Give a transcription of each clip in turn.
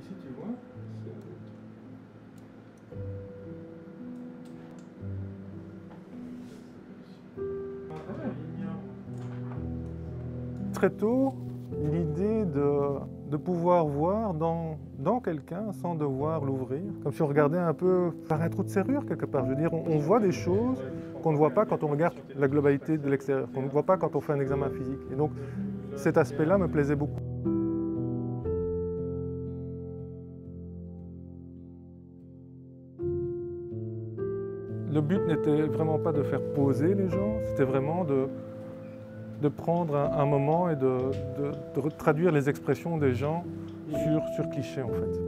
ici, tu vois, très tôt, l'idée de pouvoir voir dans quelqu'un sans devoir l'ouvrir, comme si on regardait un peu par un trou de serrure quelque part. Je veux dire, on voit des choses qu'on ne voit pas quand on regarde la globalité de l'extérieur, qu'on ne voit pas quand on fait un examen physique. Et donc, cet aspect-là me plaisait beaucoup. Le but n'était vraiment pas de faire poser les gens, c'était vraiment de prendre un moment et de traduire les expressions des gens sur cliché en fait.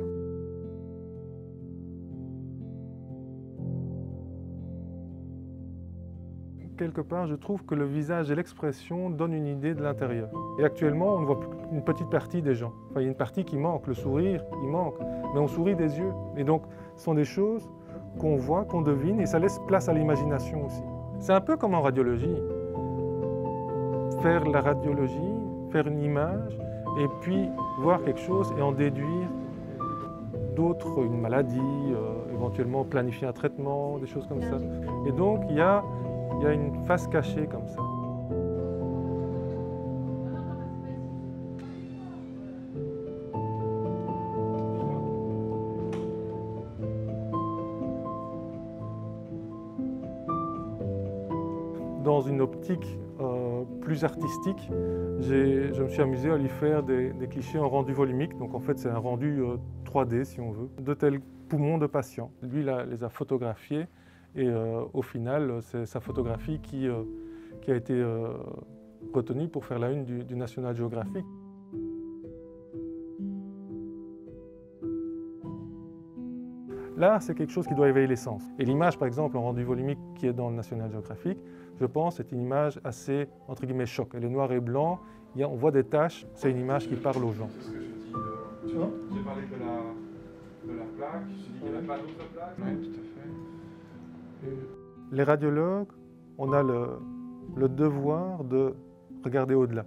Quelque part, je trouve que le visage et l'expression donnent une idée de l'intérieur. Et actuellement, on ne voit plus une petite partie des gens. Enfin, il y a une partie qui manque, le sourire, il manque, mais on sourit des yeux. Et donc, ce sont des choses qu'on voit, qu'on devine, et ça laisse place à l'imagination aussi. C'est un peu comme en radiologie. Faire la radiologie, faire une image, et puis voir quelque chose et en déduire d'autres, une maladie, éventuellement planifier un traitement, des choses comme ça. Et donc, il y a une face cachée comme ça. Dans une optique plus artistique, je me suis amusé à lui faire des clichés en rendu volumique. Donc en fait, c'est un rendu 3D, si on veut, de tels poumons de patients. Lui, il les a photographiés et au final, c'est sa photographie qui a été retenue pour faire la une du National Geographic. L'art, c'est quelque chose qui doit éveiller les sens. Et l'image, par exemple, en rendu volumique qui est dans le National Geographic, je pense, c'est une image assez, entre guillemets, choc. Elle est noire et blanc, on voit des taches, c'est une image qui parle aux gens. C'est ce que je dis. Tu vois, j'ai parlé de la plaque, je dis qu'il n'y avait pas d'autres plaques. Oui, tout à fait. Les radiologues, on a le devoir de regarder au-delà.